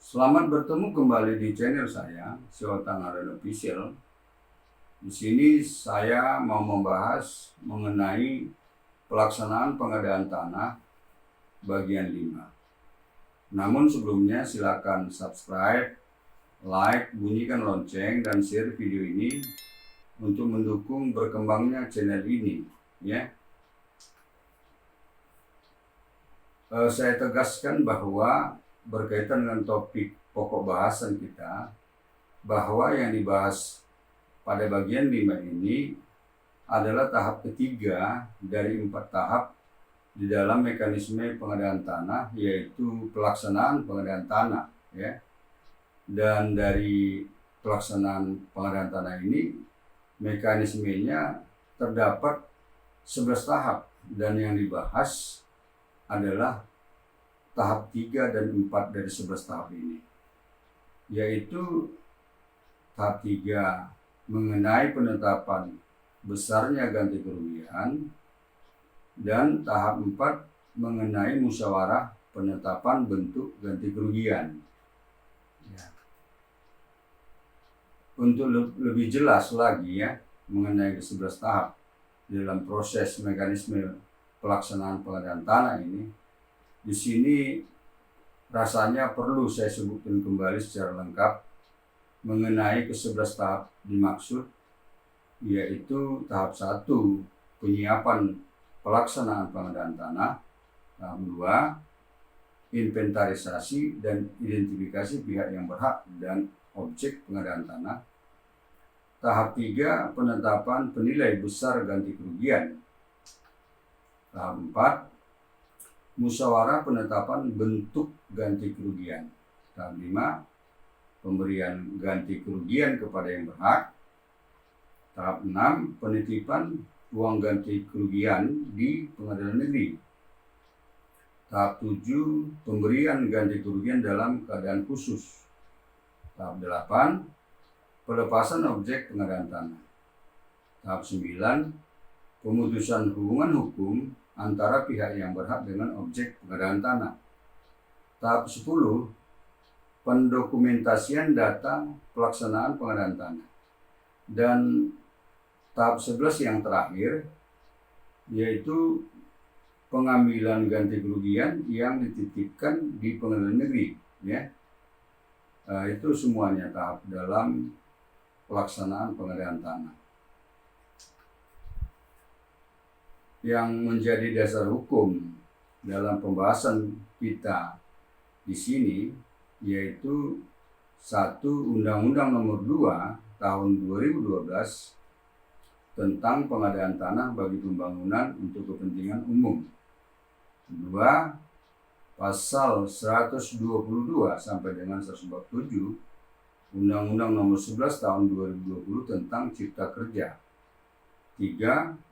Selamat bertemu kembali di channel saya, Sultan Arena Official. Di sini saya mau membahas mengenai pelaksanaan pengadaan tanah bagian 5. Namun sebelumnya silakan subscribe, like, bunyikan lonceng, dan share video ini untuk mendukung berkembangnya channel ini, ya. Saya tegaskan bahwa berkaitan dengan topik pokok bahasan kita, bahwa yang dibahas pada bagian 5 ini adalah tahap ketiga dari 4 tahap di dalam mekanisme pengadaan tanah, yaitu pelaksanaan pengadaan tanah, ya. Dan dari pelaksanaan pengadaan tanah ini, mekanismenya terdapat 11 tahap, dan yang dibahas adalah tahap 3 dan 4 dari 11 tahap ini, yaitu tahap 3 mengenai penetapan besarnya ganti kerugian, dan tahap 4 mengenai musyawarah penetapan bentuk ganti kerugian. Ya. Untuk lebih jelas lagi, ya, mengenai 11 tahap dalam proses mekanisme pelaksanaan pengadaan tanah ini, di sini rasanya perlu saya sebutkan kembali secara lengkap mengenai ke-11 tahap dimaksud, yaitu tahap 1 penyiapan pelaksanaan pengadaan tanah, tahap 2 inventarisasi dan identifikasi pihak yang berhak dan objek pengadaan tanah, tahap 3 penetapan penilai besar ganti kerugian, tahap 4 musyawarah penetapan bentuk ganti kerugian, tahap 5 pemberian ganti kerugian kepada yang berhak, tahap 6 penitipan uang ganti kerugian di pengadilan negeri, tahap 7 pemberian ganti kerugian dalam keadaan khusus, tahap 8 pelepasan objek pengadaan tanah, tahap 9 pemutusan hubungan hukum antara pihak yang berhak dengan objek pengadaan tanah, tahap 10 pendokumentasian data pelaksanaan pengadaan tanah, dan tahap 11 yang terakhir yaitu pengambilan ganti kerugian yang dititipkan di pengadilan negeri, ya. Itu semuanya tahap dalam pelaksanaan pengadaan tanah. Yang menjadi dasar hukum dalam pembahasan kita di sini yaitu 1 Undang-Undang Nomor 2 Tahun 2012 tentang pengadaan tanah bagi pembangunan untuk kepentingan umum. 2 Pasal 122 sampai dengan 147 Undang-Undang Nomor 11 Tahun 2020 tentang Cipta Kerja. 3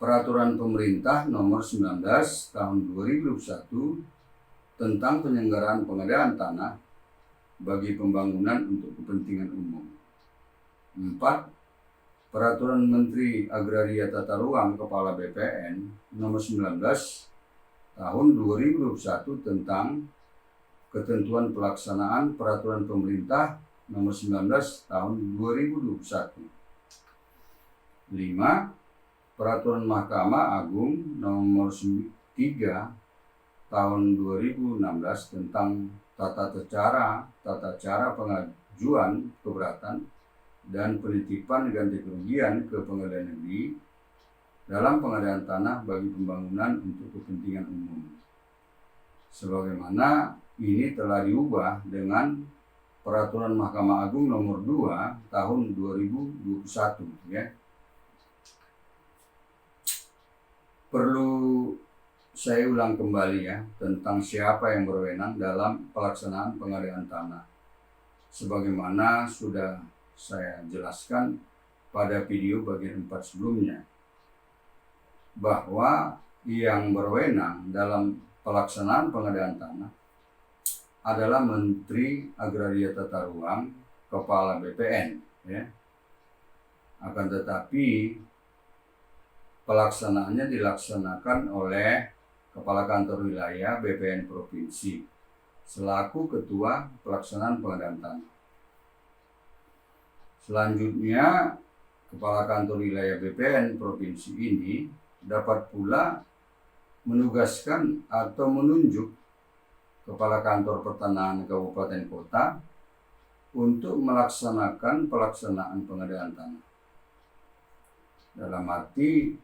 Peraturan Pemerintah Nomor 19 Tahun 2021 tentang penyelenggaraan pengadaan tanah bagi pembangunan untuk kepentingan umum. 4 Peraturan Menteri Agraria Tata Ruang Kepala BPN Nomor 19 Tahun 2021 tentang ketentuan pelaksanaan Peraturan Pemerintah Nomor 19 Tahun 2021. 5 Peraturan Mahkamah Agung Nomor 3 Tahun 2016 tentang tata cara pengajuan keberatan dan penitipan ganti kerugian ke pengadilan negeri dalam pengadaan tanah bagi pembangunan untuk kepentingan umum, sebagaimana ini telah diubah dengan Peraturan Mahkamah Agung Nomor 2 Tahun 2021, ya. Perlu saya ulang kembali, ya, tentang siapa yang berwenang dalam pelaksanaan pengadaan tanah. Sebagaimana sudah saya jelaskan pada video bagian 4 sebelumnya, bahwa yang berwenang dalam pelaksanaan pengadaan tanah adalah Menteri Agraria Tata Ruang Kepala BPN, ya. Akan tetapi pelaksanaannya dilaksanakan oleh Kepala Kantor Wilayah BPN Provinsi selaku Ketua Pelaksanaan Pengadaan Tanah. Selanjutnya, Kepala Kantor Wilayah BPN Provinsi ini dapat pula menugaskan atau menunjuk Kepala Kantor Pertanahan Kabupaten Kota untuk melaksanakan pelaksanaan pengadaan tanah. Dalam arti,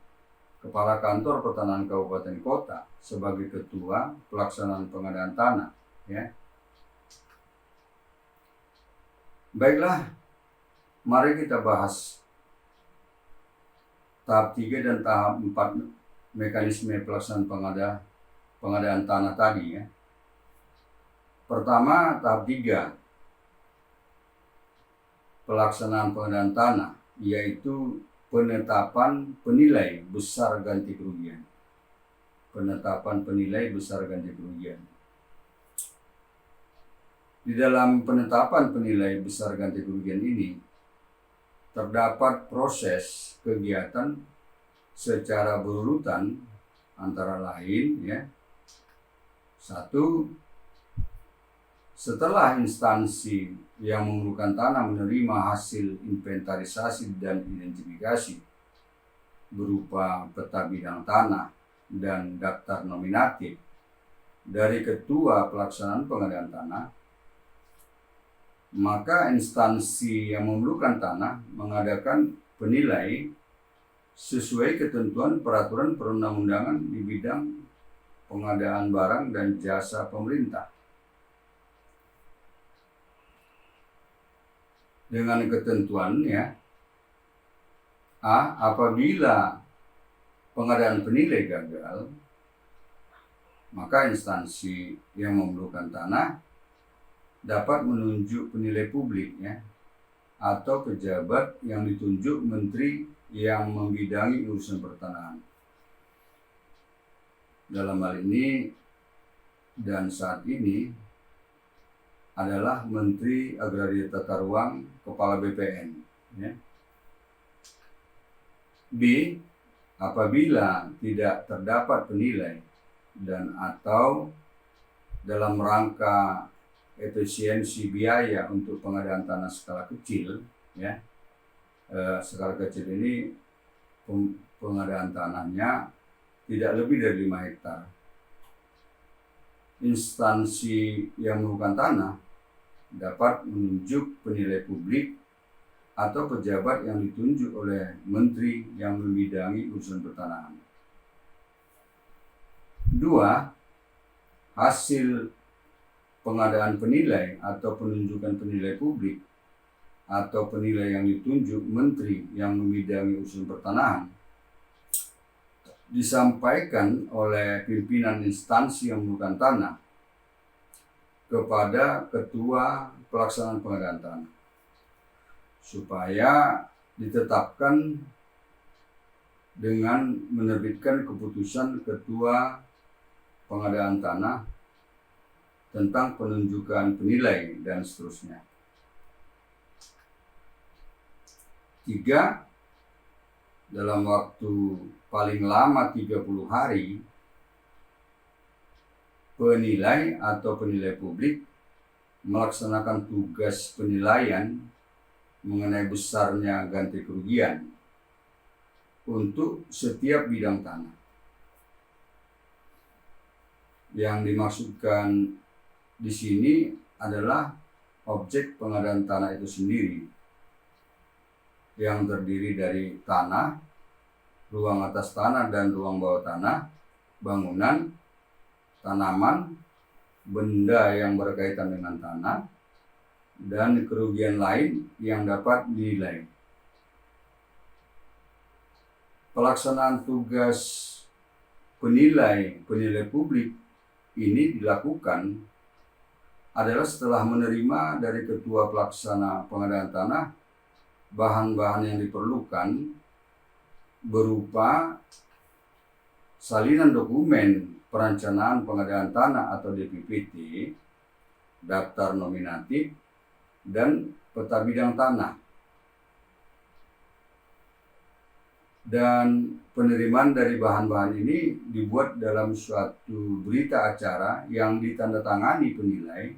Kepala Kantor Pertanahan Kabupaten Kota sebagai Ketua Pelaksanaan Pengadaan Tanah. Ya. Baiklah, mari kita bahas tahap 3 dan tahap 4 mekanisme pelaksanaan pengadaan tanah tadi. Ya. Pertama, tahap 3 pelaksanaan pengadaan tanah, yaitu penetapan penilai besar ganti kerugian. Penetapan penilai besar ganti kerugian. Di dalam penetapan penilai besar ganti kerugian ini terdapat proses kegiatan secara berurutan, antara lain ya. 1. Setelah instansi yang memerlukan tanah menerima hasil inventarisasi dan identifikasi berupa peta bidang tanah dan daftar nominatif dari Ketua Pelaksanaan Pengadaan Tanah, maka instansi yang memerlukan tanah mengadakan penilai sesuai ketentuan peraturan perundang-undangan di bidang pengadaan barang dan jasa pemerintah. Dengan ketentuannya, apabila pengadaan penilai gagal, maka instansi yang memerlukan tanah dapat menunjuk penilai publik ya, atau pejabat yang ditunjuk menteri yang membidangi urusan pertanahan. Dalam hal ini dan saat ini adalah Menteri Agraria Tata Ruang, Kepala BPN. Ya. B. Apabila tidak terdapat penilai dan atau dalam rangka efisiensi biaya untuk pengadaan tanah skala kecil, ya, skala kecil ini pengadaan tanahnya tidak lebih dari 5 hektar. Instansi yang memerlukan tanah dapat menunjuk penilai publik atau pejabat yang ditunjuk oleh menteri yang membidangi urusan pertanahan. 2. Hasil pengadaan penilai atau penunjukan penilai publik atau penilai yang ditunjuk menteri yang membidangi urusan pertanahan disampaikan oleh pimpinan instansi yang memerlukan tanah kepada Ketua Pelaksanaan Pengadaan Tanah supaya ditetapkan dengan menerbitkan keputusan Ketua Pengadaan Tanah tentang penunjukan penilai dan seterusnya. 3. Dalam waktu paling lama 30 hari, penilai atau penilai publik melaksanakan tugas penilaian mengenai besarnya ganti kerugian untuk setiap bidang tanah. Yang dimaksudkan di sini adalah objek pengadaan tanah itu sendiri, yang terdiri dari tanah, ruang atas tanah dan ruang bawah tanah, bangunan, tanaman, benda yang berkaitan dengan tanah, dan kerugian lain yang dapat dinilai. Pelaksanaan tugas penilai publik ini dilakukan adalah setelah menerima dari Ketua Pelaksana Pengadaan Tanah bahan-bahan yang diperlukan berupa salinan dokumen perencanaan pengadaan tanah atau DPPT, daftar nominatif, dan peta bidang tanah. Dan penerimaan dari bahan-bahan ini dibuat dalam suatu berita acara yang ditandatangani penilai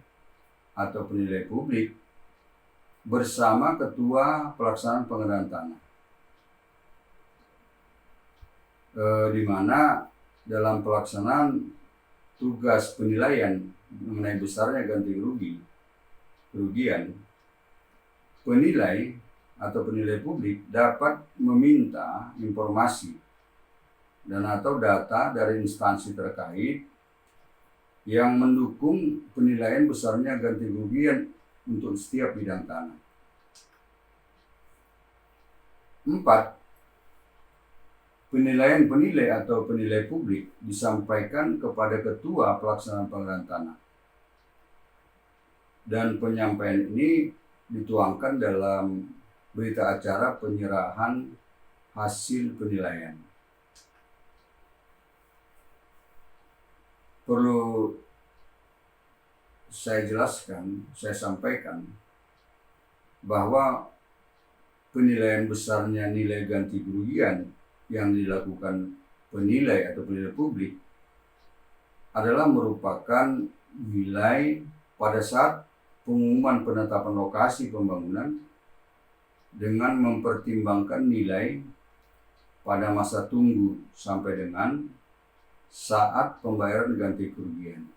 atau penilai publik bersama Ketua Pelaksanaan Pengadaan Tanah. Di mana dalam pelaksanaan tugas penilaian mengenai besarnya ganti kerugian, penilai atau penilai publik dapat meminta informasi dan atau data dari instansi terkait yang mendukung penilaian besarnya ganti kerugian untuk setiap bidang tanah. 4. Penilaian penilai atau penilai publik disampaikan kepada Ketua Pelaksanaan Pengadaan Tanah. Dan penyampaian ini dituangkan dalam berita acara penyerahan hasil penilaian. Perlu saya jelaskan, saya sampaikan bahwa penilaian besarnya nilai ganti kerugian yang dilakukan penilai atau penilai publik adalah merupakan nilai pada saat pengumuman penetapan lokasi pembangunan dengan mempertimbangkan nilai pada masa tunggu sampai dengan saat pembayaran ganti kerugian.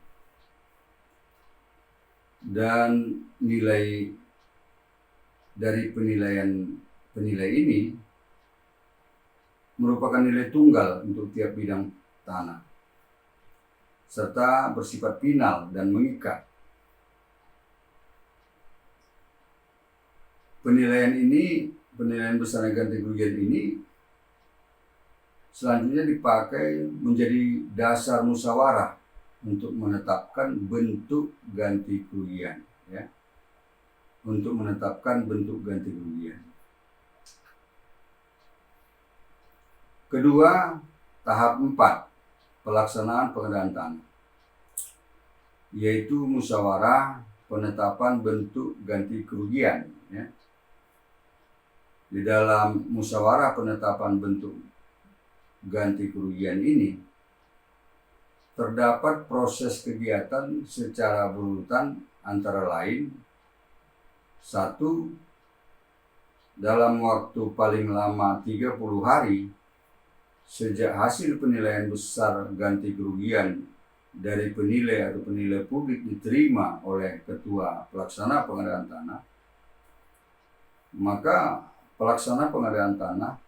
Dan nilai dari penilai ini merupakan nilai tunggal untuk tiap bidang tanah, serta bersifat final dan mengikat. Penilaian besar ganti kerugian ini selanjutnya dipakai menjadi dasar musyawarah untuk menetapkan bentuk ganti kerugian, ya. Untuk menetapkan bentuk ganti kerugian. Kedua, tahap 4 pelaksanaan pengadaan tanah, yaitu musyawarah penetapan bentuk ganti kerugian, ya. Di dalam musyawarah penetapan bentuk ganti kerugian ini terdapat proses kegiatan secara berurutan, antara lain: 1. Dalam waktu paling lama 30 hari sejak hasil penilaian besar ganti kerugian dari penilai atau penilai publik diterima oleh Ketua Pelaksana Pengadaan Tanah, maka pelaksana pengadaan tanah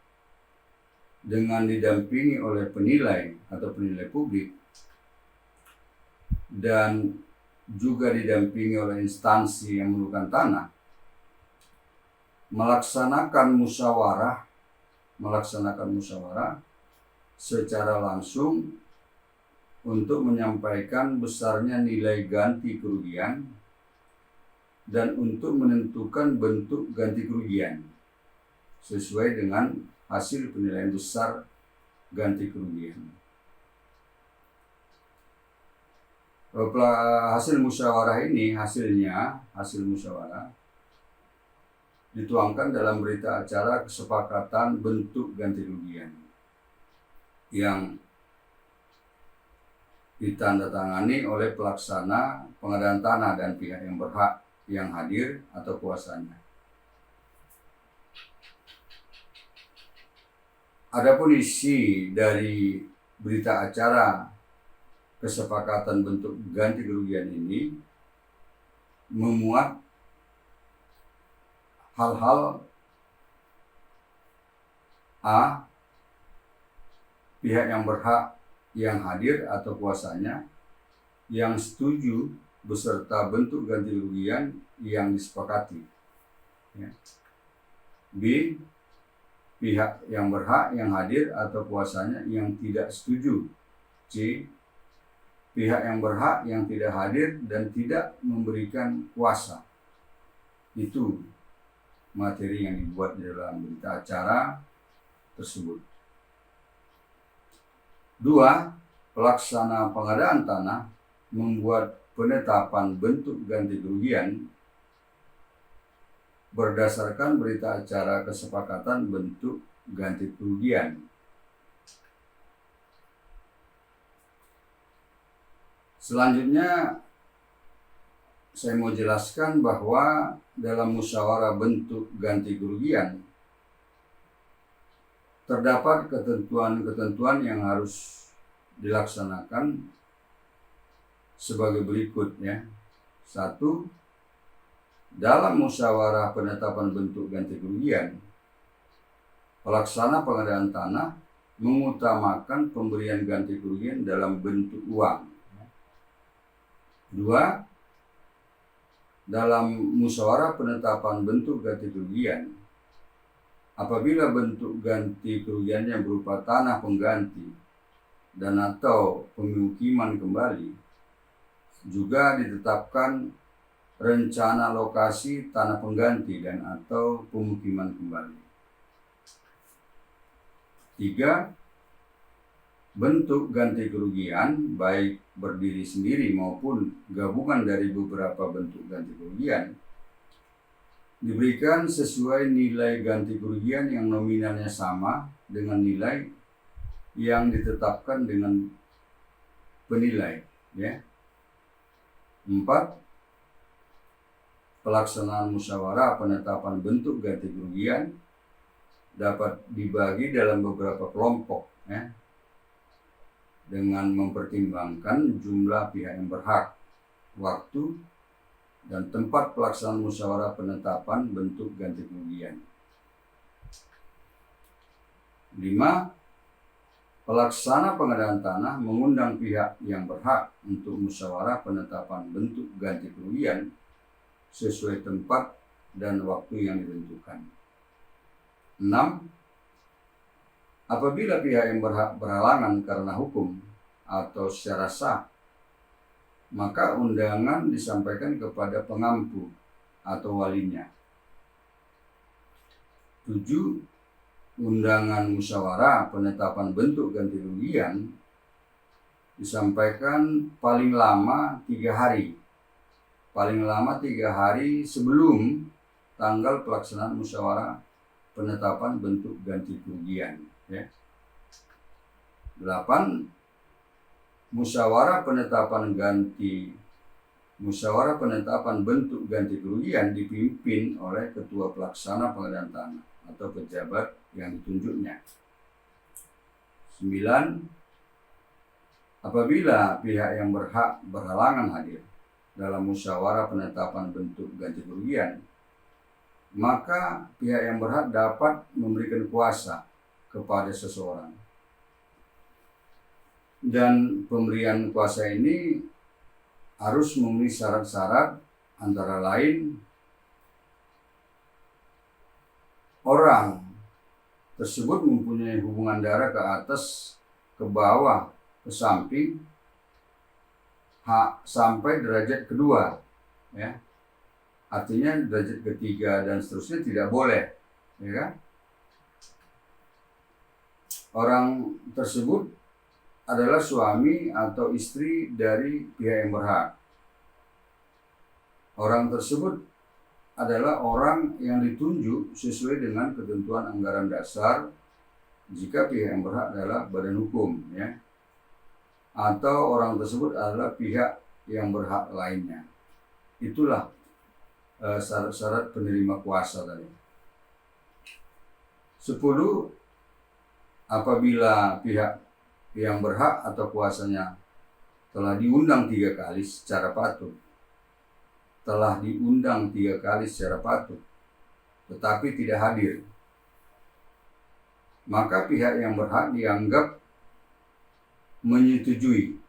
dengan didampingi oleh penilai atau penilai publik dan juga didampingi oleh instansi yang menentukan tanah melaksanakan musyawarah secara langsung untuk menyampaikan besarnya nilai ganti kerugian dan untuk menentukan bentuk ganti kerugian sesuai dengan hasil penilaian besar ganti kerugian. Hasil musyawarah dituangkan dalam berita acara kesepakatan bentuk ganti kerugian yang ditandatangani oleh pelaksana pengadaan tanah dan pihak yang berhak yang hadir atau kuasanya. Adapun isi dari berita acara kesepakatan bentuk ganti kerugian ini memuat hal-hal: A. Pihak yang berhak yang hadir atau kuasanya yang setuju beserta bentuk ganti kerugian yang disepakati, ya. B. Pihak yang berhak yang hadir atau kuasanya yang tidak setuju. C. Pihak yang berhak yang tidak hadir dan tidak memberikan kuasa. Itu materi yang dibuat di dalam berita acara tersebut. 2. Pelaksana pengadaan tanah membuat penetapan bentuk ganti kerugian berdasarkan berita acara kesepakatan bentuk ganti kerugian. Selanjutnya saya mau jelaskan bahwa dalam musyawarah bentuk ganti kerugian terdapat ketentuan-ketentuan yang harus dilaksanakan sebagai berikut ya. 1. Dalam musyawarah penetapan bentuk ganti kerugian, pelaksana pengadaan tanah mengutamakan pemberian ganti kerugian dalam bentuk uang. 2. Dalam musyawarah penetapan bentuk ganti kerugian, apabila bentuk ganti kerugiannya berupa tanah pengganti dan atau pemukiman kembali, juga ditetapkan rencana lokasi tanah pengganti dan atau pemukiman kembali. 3. Bentuk ganti kerugian baik berdiri sendiri maupun gabungan dari beberapa bentuk ganti kerugian diberikan sesuai nilai ganti kerugian yang nominalnya sama dengan nilai yang ditetapkan dengan penilai ya. 4. Pelaksanaan musyawarah penetapan bentuk ganti kerugian dapat dibagi dalam beberapa kelompok ya, dengan mempertimbangkan jumlah pihak yang berhak, waktu, dan tempat pelaksanaan musyawarah penetapan bentuk ganti kerugian. 5. Pelaksana pengadaan tanah mengundang pihak yang berhak untuk musyawarah penetapan bentuk ganti kerugian sesuai tempat dan waktu yang ditentukan. 6. Apabila pihak yang berhak berhalangan karena hukum atau secara sah, maka undangan disampaikan kepada pengampu atau walinya. 7. Undangan musyawarah penetapan bentuk ganti kerugian disampaikan paling lama 3 hari. Paling lama 3 hari sebelum tanggal pelaksanaan musyawarah penetapan bentuk ganti kerugian. Ya. 8. Musyawarah penetapan bentuk ganti kerugian dipimpin oleh ketua pelaksana pengadaan tanah atau pejabat yang ditunjuknya. 9. Apabila pihak yang berhak berhalangan hadir dalam musyawarah penetapan bentuk ganti kerugian, maka pihak yang berhak dapat memberikan kuasa kepada seseorang. Dan pemberian kuasa ini harus memenuhi syarat-syarat antara lain orang tersebut mempunyai hubungan darah ke atas, ke bawah, ke samping, sampai derajat kedua, ya. Artinya derajat ketiga dan seterusnya tidak boleh, ya kan? Orang tersebut adalah suami atau istri dari pihak yang berhak. Orang tersebut adalah orang yang ditunjuk sesuai dengan ketentuan anggaran dasar jika pihak yang berhak adalah badan hukum, ya. Atau orang tersebut adalah pihak yang berhak lainnya. Itulah syarat-syarat penerima kuasa tadi. 10. Apabila pihak yang berhak atau kuasanya telah diundang 3 kali secara patut, tetapi tidak hadir, maka pihak yang berhak dianggap menyetujui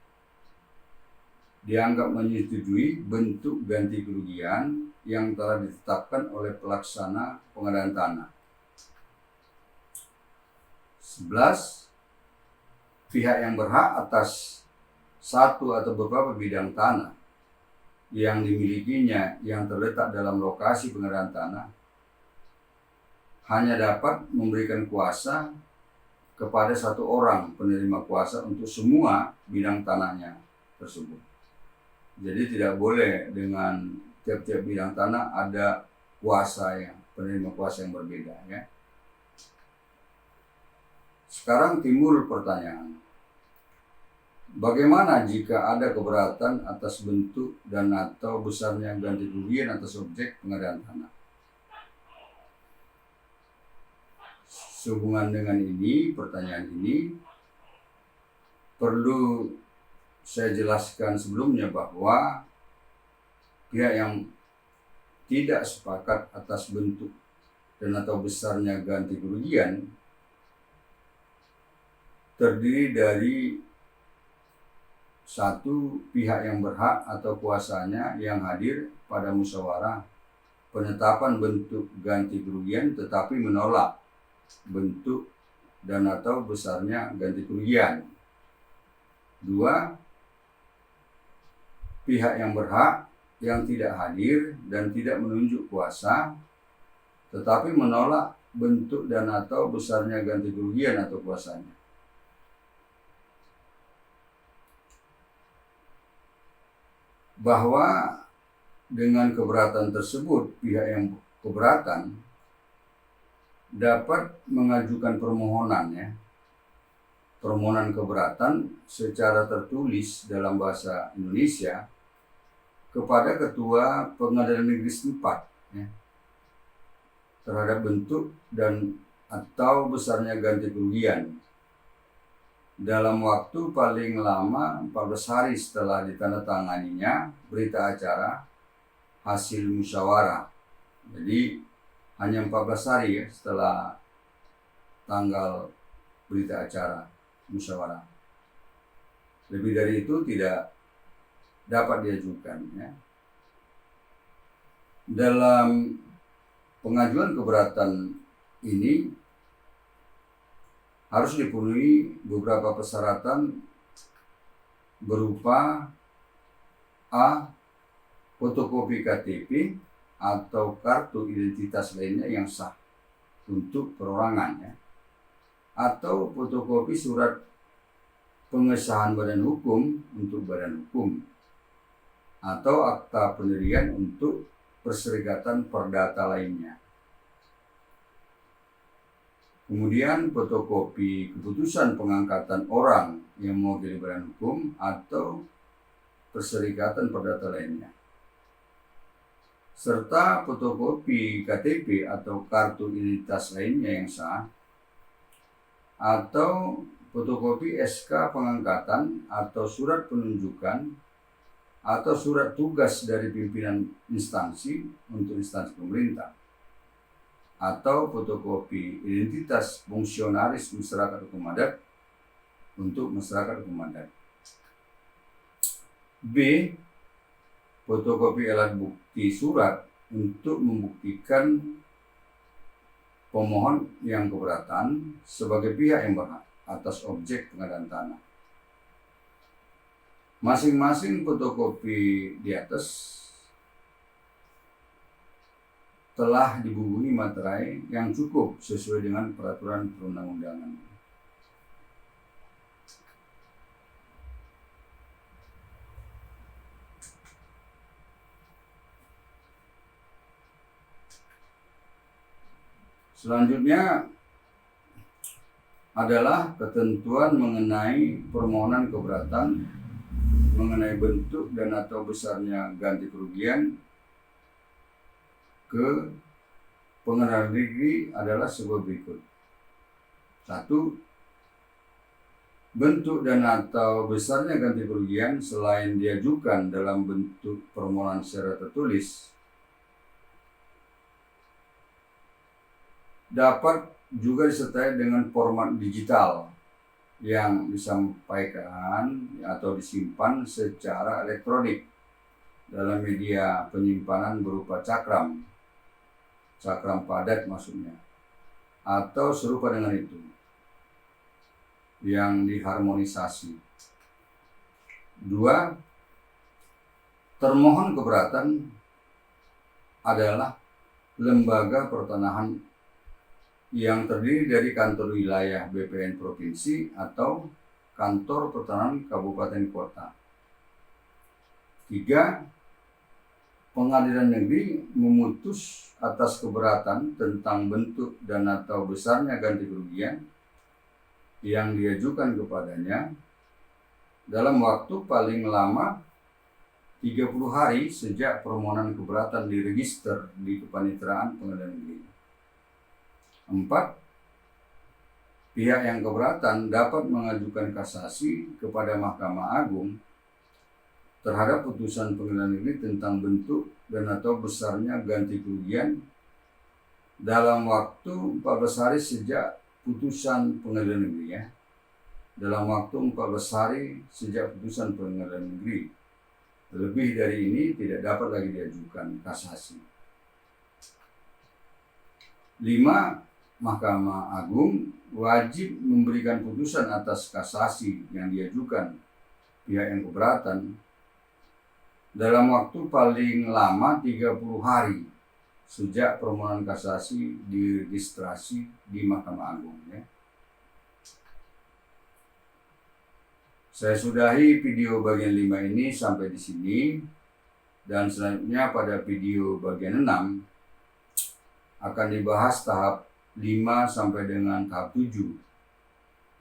bentuk ganti kerugian yang telah ditetapkan oleh pelaksana pengadaan tanah. 11. Pihak yang berhak atas satu atau beberapa bidang tanah yang dimilikinya yang terletak dalam lokasi pengadaan tanah hanya dapat memberikan kuasa kepada satu orang penerima kuasa untuk semua bidang tanahnya tersebut. Jadi tidak boleh dengan tiap-tiap bidang tanah ada penerima kuasa yang berbeda, ya. Sekarang timbul pertanyaan, bagaimana jika ada keberatan atas bentuk dan atau besarnya ganti kerugian atas objek pengadaan tanah? Sehubungan dengan ini, pertanyaan ini perlu saya jelaskan sebelumnya bahwa pihak yang tidak sepakat atas bentuk dan atau besarnya ganti kerugian terdiri dari satu, pihak yang berhak atau kuasanya yang hadir pada musyawarah penetapan bentuk ganti kerugian tetapi menolak bentuk dan atau besarnya ganti kerugian. Dua, pihak yang berhak yang tidak hadir dan tidak menunjuk kuasa tetapi menolak bentuk dan atau besarnya ganti kerugian atau kuasanya. Bahwa dengan keberatan tersebut, pihak yang keberatan dapat mengajukan permohonan keberatan secara tertulis dalam bahasa Indonesia kepada Ketua Pengadilan Negeri setempat terhadap bentuk dan atau besarnya ganti kerugian dalam waktu paling lama 14 hari setelah ditandatanganinya berita acara hasil musyawarah. Jadi hanya 14 hari setelah tanggal berita acara musyawarah. Lebih dari itu tidak dapat diajukan. Dalam pengajuan keberatan ini harus dipenuhi beberapa persyaratan berupa A. Fotokopi KTP atau kartu identitas lainnya yang sah untuk perorangan atau fotokopi surat pengesahan badan hukum untuk badan hukum atau akta pendirian untuk perserikatan perdata lainnya. Kemudian fotokopi keputusan pengangkatan orang yang mewakili badan hukum atau perserikatan perdata lainnya. Serta fotokopi KTP atau kartu identitas lainnya yang sah atau fotokopi SK pengangkatan atau surat penunjukan atau surat tugas dari pimpinan instansi untuk instansi pemerintah atau fotokopi identitas fungsionaris masyarakat hukum adat untuk masyarakat hukum adat. B. Fotokopi alat bukti surat untuk membuktikan pemohon yang keberatan sebagai pihak yang berhak atas objek pengadaan tanah. Masing-masing fotokopi di atas telah dibubuhi materai yang cukup sesuai dengan peraturan perundang-undangan. Selanjutnya adalah ketentuan mengenai permohonan keberatan mengenai bentuk dan atau besarnya ganti kerugian ke Pengadilan Negeri adalah sebagai berikut. 1. Bentuk dan atau besarnya ganti kerugian selain diajukan dalam bentuk permohonan secara tertulis dapat juga disertai dengan format digital yang disampaikan atau disimpan secara elektronik dalam media penyimpanan berupa cakram padat maksudnya, atau serupa dengan itu yang diharmonisasi. 2. Termohon keberatan adalah lembaga pertanahan yang terdiri dari kantor wilayah BPN provinsi atau kantor pertanahan kabupaten kota. 3. Pengadilan negeri memutus atas keberatan tentang bentuk dan atau besarnya ganti kerugian yang diajukan kepadanya dalam waktu paling lama 30 hari sejak permohonan keberatan diregister di Kepanitraan Pengadilan Negeri. 4. Pihak yang keberatan dapat mengajukan kasasi kepada Mahkamah Agung terhadap putusan Pengadilan Negeri tentang bentuk dan atau besarnya ganti kerugian dalam waktu 14 hari sejak putusan Pengadilan Negeri dalam waktu 14 hari sejak putusan Pengadilan Negeri. Lebih dari ini tidak dapat lagi diajukan kasasi. 5. Mahkamah Agung wajib memberikan putusan atas kasasi yang diajukan pihak yang keberatan dalam waktu paling lama 30 hari sejak permohonan kasasi diregistrasi di Mahkamah Agung. Saya sudahi video bagian 5 ini sampai di sini, dan selanjutnya pada video bagian 6 akan dibahas tahap 5 sampai dengan tahap 7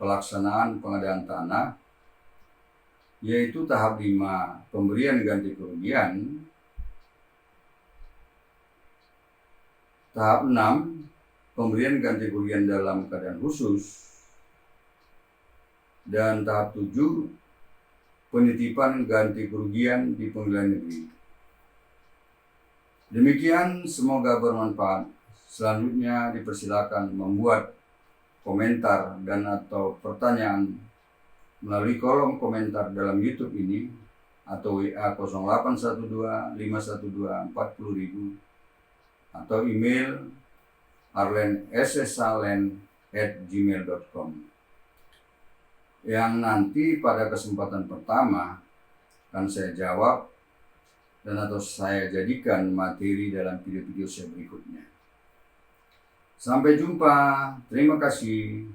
pelaksanaan pengadaan tanah, yaitu tahap 5 pemberian ganti kerugian, tahap 6 pemberian ganti kerugian dalam keadaan khusus, dan tahap 7 penitipan ganti kerugian di Pengadilan Negeri. Demikian, semoga bermanfaat. Selanjutnya dipersilakan membuat komentar dan atau pertanyaan melalui kolom komentar dalam YouTube ini atau WA 0812 512 40.000 atau email arlen@gmail.com yang nanti pada kesempatan pertama akan saya jawab dan atau saya jadikan materi dalam video-video saya berikutnya. Sampai jumpa. Terima kasih.